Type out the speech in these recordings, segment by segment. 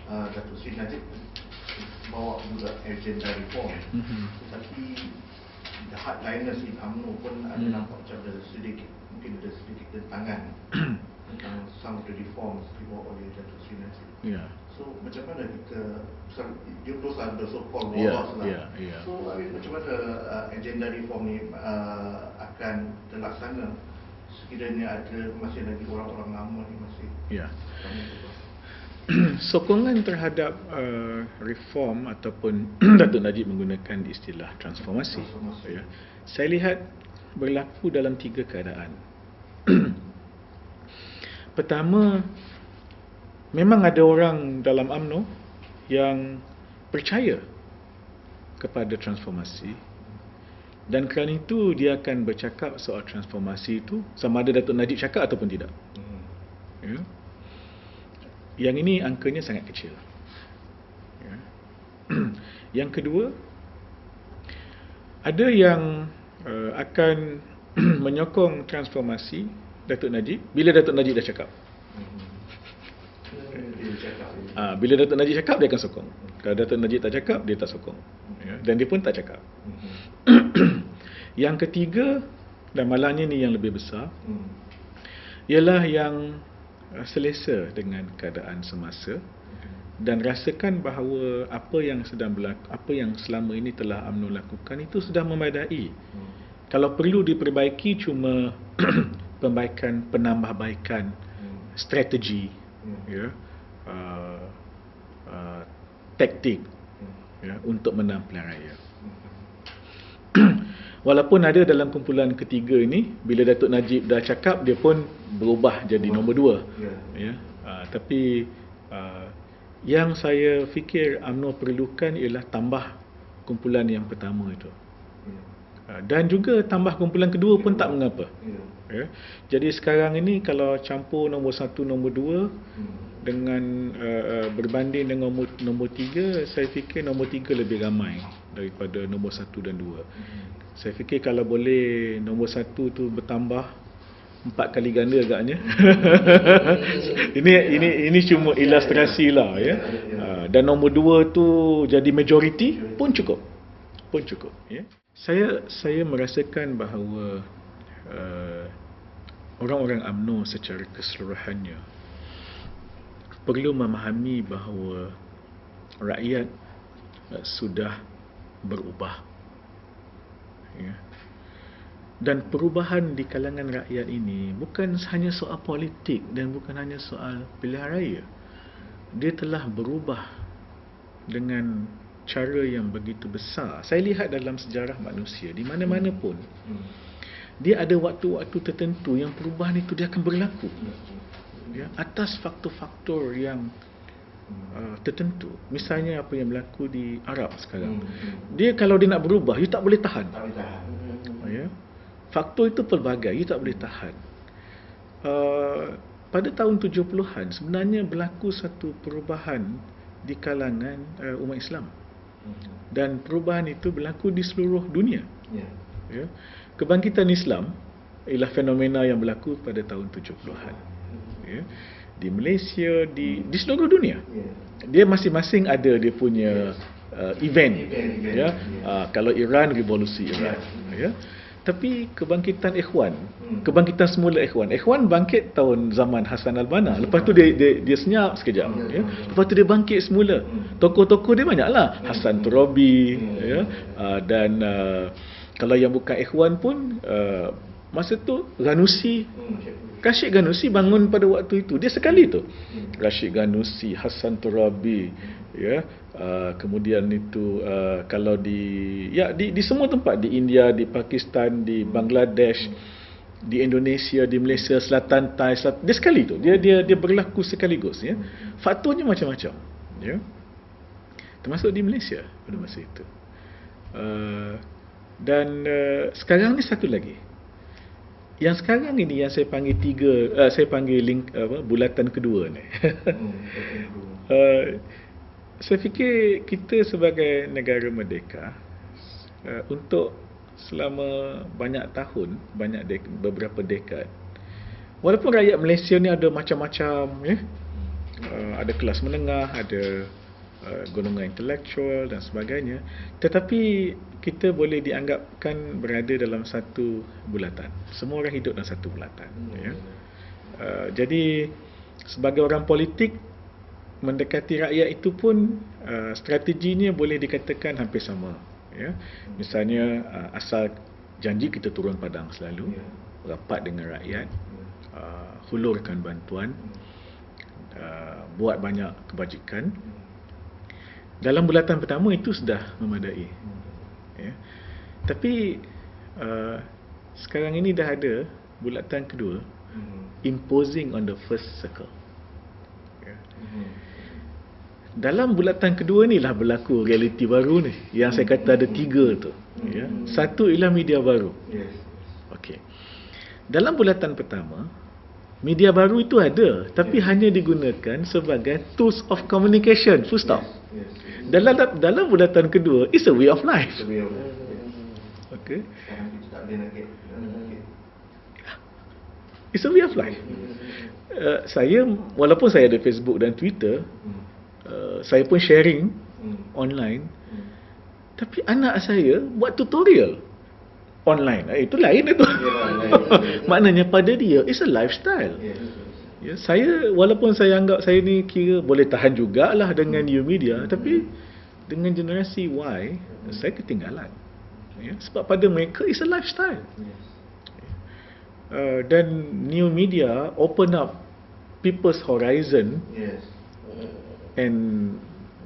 Datuk Seri Najib bawa juga agenda reform, tetapi the hardliners in UMNO pun ada nampak macam ada sedikit tentangan tentang some of the reforms dibawa oleh Datuk Seri Najib. So macam mana kita, those are the so-called boros lah. So macam mana agenda reform ni akan terlaksana sekiranya ada masih lagi orang-orang lama ni masih sokongan terhadap reform ataupun Datuk Najib menggunakan istilah transformasi. Saya lihat berlaku dalam 3 keadaan. Pertama, memang ada orang dalam UMNO yang percaya kepada transformasi, dan kerana itu dia akan bercakap soal transformasi itu sama ada Datuk Najib cakap ataupun tidak. Yang ini angkanya sangat kecil. Yang kedua, ada yang akan menyokong transformasi Datuk Najib bila Datuk Najib dah cakap. Bila Datuk Najib cakap, dia akan sokong. Kalau Datuk Najib tak cakap, dia tak sokong. Dan dia pun tak cakap. Yang ketiga, dan malangnya ni yang lebih besar, ialah yang selesa dengan keadaan semasa dan rasakan bahawa apa yang sedang berlaku, apa yang selama ini telah UMNO lakukan itu sudah memadai. Kalau perlu diperbaiki cuma penambahbaikan strategi, taktik untuk menang pilihan raya. Walaupun ada dalam kumpulan ketiga ini, bila Datuk Najib dah cakap, dia pun berubah jadi nombor 2. Tapi yang saya fikir UMNO perlukan ialah tambah kumpulan yang pertama itu. Dan juga tambah kumpulan kedua pun tak mengapa. Jadi sekarang ini kalau campur nombor 1, nombor 2 dengan berbanding dengan nombor 3, saya fikir nombor 3 lebih ramai daripada nombor 1 dan 2. Saya fikir kalau boleh nombor 1 tu bertambah 4 kali ganda agaknya. ini cuma ilustrasi lah ya. Dan nombor 2 tu jadi majoriti pun cukup. Saya merasakan bahawa orang-orang UMNO secara keseluruhannya perlu memahami bahawa rakyat sudah berubah. Dan perubahan di kalangan rakyat ini bukan hanya soal politik dan bukan hanya soal pilihan raya. Dia telah berubah dengan cara yang begitu besar. Saya lihat dalam sejarah manusia di mana-mana pun, dia ada waktu-waktu tertentu yang perubahan itu dia akan berlaku atas faktor-faktor yang tertentu. Misalnya apa yang berlaku di Arab sekarang. Dia kalau dia nak berubah, you tak boleh tahan. Faktor itu pelbagai, you tak boleh tahan. Pada tahun 70-an sebenarnya berlaku satu perubahan di kalangan umat Islam. Dan perubahan itu berlaku di seluruh dunia. Kebangkitan Islam ialah fenomena yang berlaku pada tahun 70-an. Di Malaysia, di seluruh dunia. Dia masing-masing ada dia punya event. Kalau Iran, revolusi Iran. Tapi kebangkitan Ikhwan, kebangkitan semula Ikhwan bangkit tahun zaman Hassan al-Banna. Lepas tu dia senyap sekejap. Lepas tu dia bangkit semula. Tokoh-tokoh dia banyaklah. Hassan Turabi, dan kalau yang bukan Ikhwan pun masa tu Rashid Ghannouchi bangun pada waktu itu. Dia sekali tu. Rashid Ghannouchi, Hassan Turabi, kemudian itu kalau di semua tempat, di India, di Pakistan, di Bangladesh, di Indonesia, di Malaysia, Selatan Thai, dia sekali tu. Dia berlaku sekaligus Faktornya macam-macam. Termasuk di Malaysia pada masa itu. Dan sekarang ni satu lagi. Yang sekarang ini yang saya panggil saya panggil bulatan kedua ni. Saya fikir kita sebagai negara merdeka, untuk selama banyak tahun, beberapa dekad, walaupun rakyat Malaysia ni ada macam-macam ada kelas menengah, ada golongan intelektual dan sebagainya, tetapi kita boleh dianggapkan berada dalam satu bulatan. Semua orang hidup dalam satu bulatan, ya. Jadi sebagai orang politik, mendekati rakyat itu pun strateginya boleh dikatakan hampir sama, ya. Misalnya asal janji kita turun padang selalu, rapat dengan rakyat, hulurkan bantuan, buat banyak kebajikan. Dalam bulatan pertama itu sudah memadai, ya. Tapi sekarang ini dah ada bulatan kedua, imposing on the first circle, ya. Dalam bulatan kedua ni lah berlaku realiti baru ni, yang saya kata ada 3 tu, ya. Satu ialah media baru. Okey. Dalam bulatan pertama, media baru itu ada, tapi hanya digunakan sebagai tools of communication, full stop. Dalam bulatan kedua, it's a way of life. Okay. It's a way of life. Saya, walaupun saya ada Facebook dan Twitter, saya pun sharing online, tapi anak saya buat tutorial online. Itu lain itu. Maknanya pada dia, it's a lifestyle. Ya, saya, walaupun saya anggap saya ni kira boleh tahan jugalah dengan new media, tapi dengan generasi Y, saya ketinggalan. Ya, sebab pada mereka it's a lifestyle. Dan new media open up people's horizon, and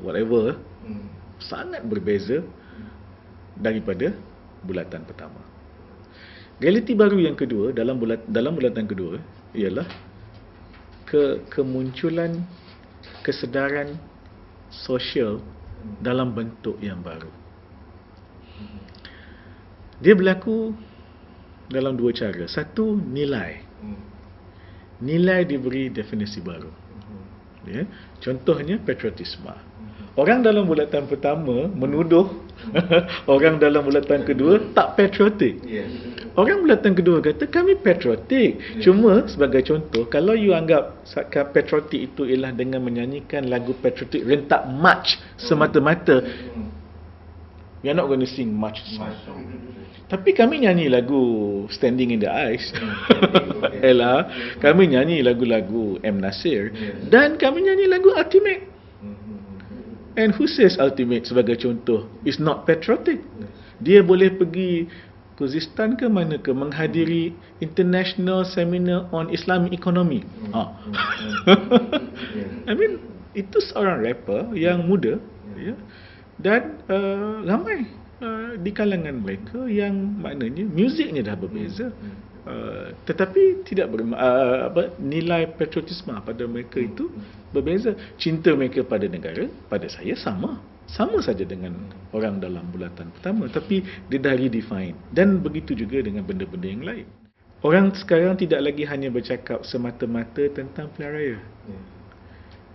whatever, sangat berbeza daripada bulatan pertama. Realiti baru yang kedua dalam bulatan kedua ialah kemunculan kesedaran sosial dalam bentuk yang baru. Dia berlaku dalam 2 cara. Satu, nilai. Nilai diberi definisi baru. Ya. Contohnya patriotisme. Orang dalam bulatan pertama menuduh orang dalam bulatan kedua tak patriotik. Orang bulatan kedua kata kami patriotik. Cuma sebagai contoh, kalau you anggap patriotik itu ialah dengan menyanyikan lagu patriotik rentak march semata-mata, we are not going to sing march song. Tapi kami nyanyi lagu Standing in the Ice, Ella, kami nyanyi lagu-lagu M. Nasir, dan kami nyanyi lagu Ultimate. And who says Ultimate sebagai contoh is not patriotic? Dia boleh pergi Kyrgyzstan ke mana ke menghadiri International Seminar on Islamic Economy. I mean, itu seorang rapper yang muda, ya, dan ramai di kalangan mereka yang maknanya muziknya dah berbeza, tetapi tidak nilai patriotisme pada mereka itu berbeza. Cinta mereka pada negara, pada saya sama saja dengan orang dalam bulatan pertama, tapi dia dah redefine. Dan begitu juga dengan benda-benda yang lain. Orang sekarang tidak lagi hanya bercakap semata-mata tentang pilihan raya.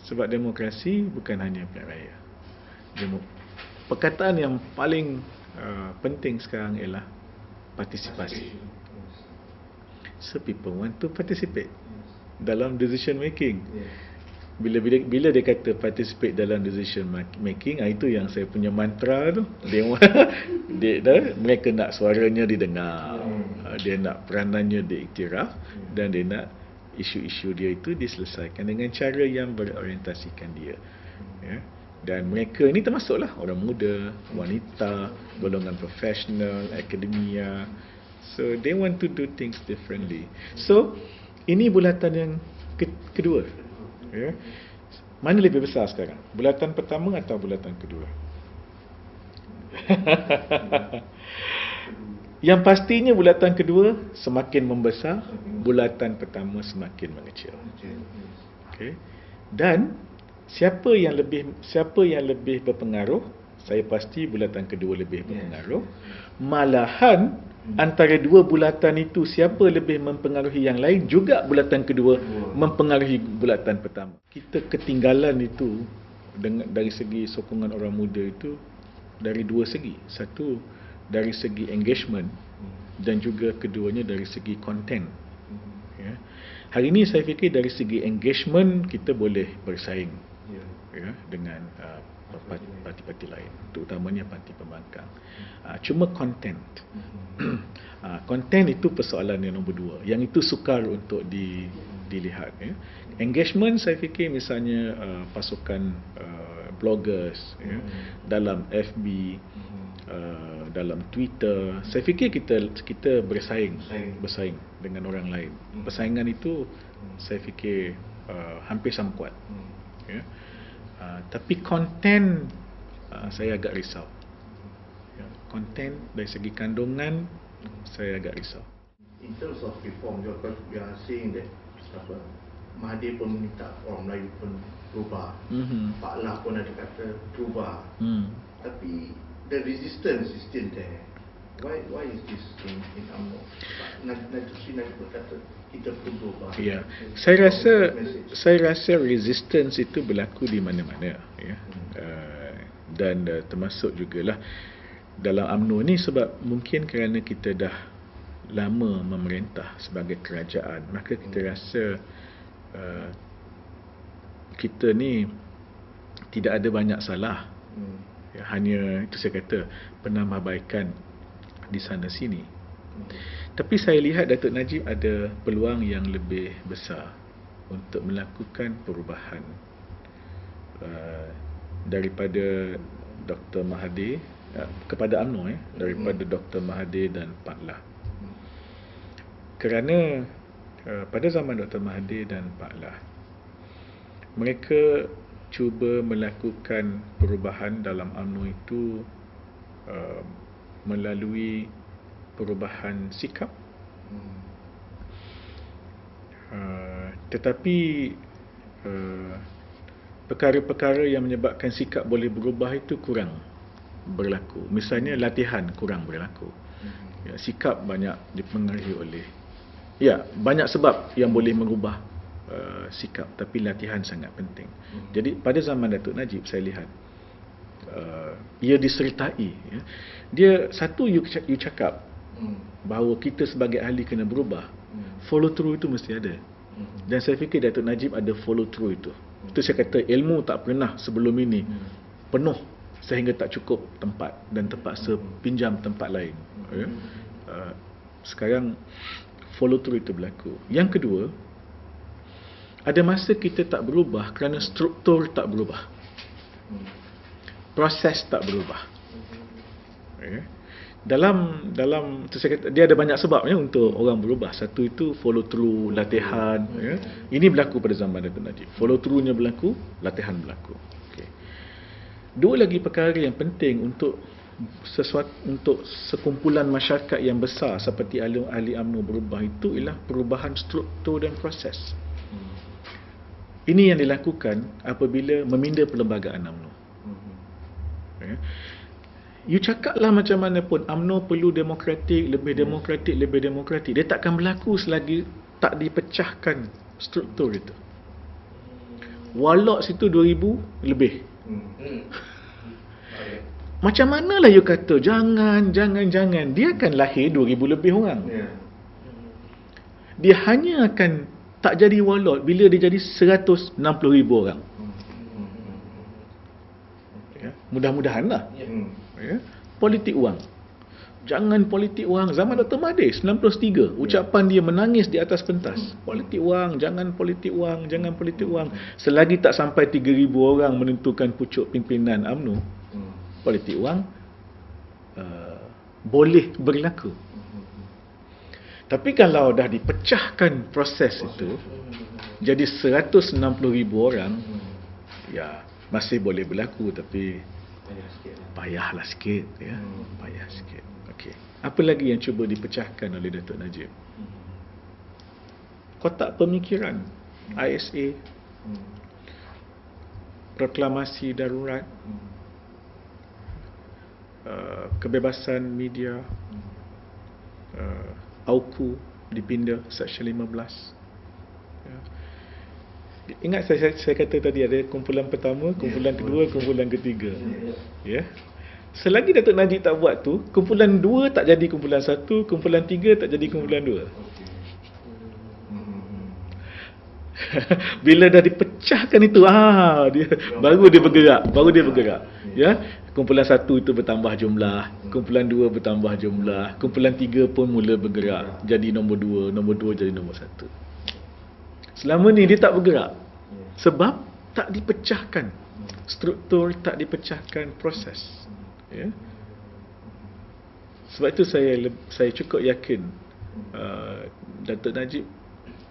Sebab demokrasi bukan hanya pilihan raya. Perkataan yang paling penting sekarang ialah partisipasi. So people want to participate dalam decision making. Bila dia kata participate dalam decision making, itu yang saya punya mantra tu. Mereka nak suaranya didengar, dia nak peranannya diiktiraf, dan dia nak isu-isu dia itu diselesaikan dengan cara yang berorientasikan dia, ya. Dan mereka ni termasuklah orang muda, wanita, golongan profesional, akademia. So they want to do things differently. So ini bulatan yang kedua, ya. Mana lebih besar sekarang, bulatan pertama atau bulatan kedua? Yang pastinya bulatan kedua semakin membesar, bulatan pertama semakin mengecil. Okay. Dan siapa yang lebih berpengaruh? Saya pasti bulatan kedua lebih berpengaruh. Malahan antara 2 bulatan itu, siapa lebih mempengaruhi yang lain, juga bulatan kedua mempengaruhi bulatan pertama. Kita ketinggalan itu dari segi sokongan orang muda itu dari 2 segi. Satu, dari segi engagement, dan juga keduanya dari segi konten, ya. Hari ini saya fikir dari segi engagement kita boleh bersaing ya, dengan parti-parti lain, terutamanya parti pembangkang. Cuma content. Content itu persoalan yang nombor 2. Yang itu sukar untuk dilihat ya. Engagement saya fikir misalnya pasukan bloggers ya, dalam FB, dalam Twitter, saya fikir kita bersaing dengan orang lain. Persaingan itu saya fikir hampir sama kuat ya. Tapi konten saya agak risau ya. Konten dari segi kandungan saya agak risau. In terms of reform, you are saying that Mahathir pun minta orang Melayu pun berubah, Pak Lah pun ada kata berubah, tapi the resistance is still there. Why is this in UMNO? Najib berkata kita perlu berubah. Ya, saya rasa resistance itu berlaku di mana-mana ya. Dan termasuk jugalah dalam UMNO ni, sebab mungkin kerana kita dah lama memerintah sebagai kerajaan, maka kita rasa kita ni tidak ada banyak salah ya, hanya itu saya kata penambahbaikan di sana sini. Tapi saya lihat Datuk Najib ada peluang yang lebih besar untuk melakukan perubahan daripada Dr. Mahathir kepada UMNO daripada Dr. Mahathir dan Pak Lah. Kerana pada zaman Dr. Mahathir dan Pak Lah, mereka cuba melakukan perubahan dalam UMNO itu melalui perubahan sikap, tetapi perkara-perkara yang menyebabkan sikap boleh berubah itu kurang berlaku. Misalnya latihan kurang berlaku ya, sikap banyak dipengaruhi oleh banyak sebab yang boleh mengubah sikap, tapi latihan sangat penting. Jadi pada zaman Datuk Najib saya lihat ia disertai ya. Dia satu, you cakap bahawa kita sebagai ahli kena berubah, follow through itu mesti ada. Dan saya fikir Datuk Najib ada follow through itu. Itu saya kata ilmu tak pernah sebelum ini penuh sehingga tak cukup tempat dan terpaksa pinjam tempat lain ya. Sekarang follow through itu berlaku. Yang kedua, ada masa kita tak berubah kerana struktur tak berubah, proses tak berubah ya. Dalam tu saya kata, dia ada banyak sebab ya untuk orang berubah. Satu itu follow through, latihan ya. Ini berlaku pada zaman Datuk Najib. Follow through-nya berlaku, latihan berlaku. Okay. Dua lagi perkara yang penting untuk sekumpulan masyarakat yang besar seperti ahli UMNO berubah itu ialah perubahan struktur dan proses. Ini yang dilakukan apabila meminda perlembagaan UMNO. Ya. You cakaplah macam mana pun UMNO perlu demokratik, lebih demokratik. Dia takkan berlaku selagi tak dipecahkan struktur itu. Wallocks itu 2000 lebih. Macam manalah you kata jangan, dia akan lahir 2000 lebih orang. Dia hanya akan tak jadi wallot bila dia jadi 160,000 orang. Ya, mudah-mudahanlah. Ya, politik wang. Jangan politik wang. Zaman Dr. Mahathir 93, ucapan dia menangis di atas pentas. Politik wang, jangan politik wang, jangan politik wang. Selagi tak sampai 3,000 orang menentukan pucuk pimpinan UMNO, politik wang boleh berlaku. Tapi kalau dah dipecahkan proses itu jadi 160,000 orang, ya masih boleh berlaku, tapi payahlah sikit ya. Payah sikit. Okey. Apa lagi yang cuba dipecahkan oleh Datuk Najib? Kotak pemikiran, ISA, proklamasi darurat, kebebasan media, AUKU dipindah Seksyen 15 ya. Ingat saya kata tadi ada kumpulan pertama, kumpulan kedua, kumpulan ketiga ya. Selagi Datuk Najib tak buat tu, kumpulan 2 tak jadi kumpulan 1, kumpulan 3 tak jadi kumpulan 2. Bila dah dipecahkan itu, dia baru dia bergerak, ya. Kumpulan 1 itu bertambah jumlah, kumpulan 2 bertambah jumlah, kumpulan 3 pun mula bergerak, jadi nombor 2 jadi nombor 1. Selama ni dia tak bergerak sebab tak dipecahkan, struktur tak dipecahkan, proses, ya. Sebab itu saya cukup yakin Datuk Najib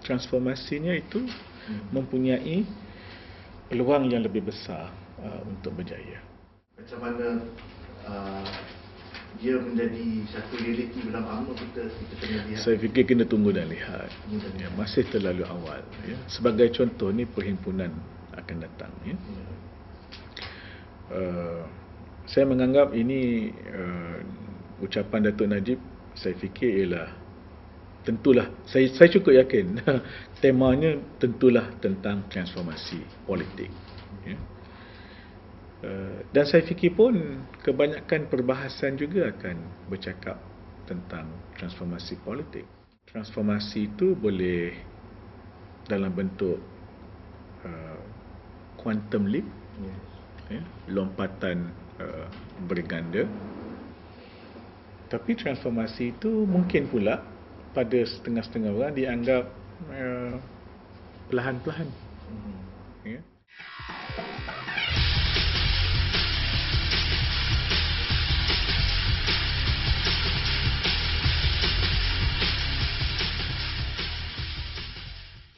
transformasinya itu mempunyai peluang yang lebih besar untuk berjaya. Macam mana dia menjadi satu realiti dalam UMNO, kita kena lihat. Saya fikir kena tunggu dan lihat. Ya, masih terlalu awal. Ya. Sebagai contoh ni perhimpunan akan datang. Ya. Saya menganggap ini ucapan Datuk Najib, saya fikir ialah tentulah, saya cukup yakin temanya tentulah tentang transformasi politik. Ya. Dan saya fikir pun kebanyakan perbahasan juga akan bercakap tentang transformasi politik. Transformasi itu boleh dalam bentuk quantum leap, ya, lompatan berganda. Tapi transformasi itu mungkin pula pada setengah-setengah orang dianggap perlahan-perlahan. Ya.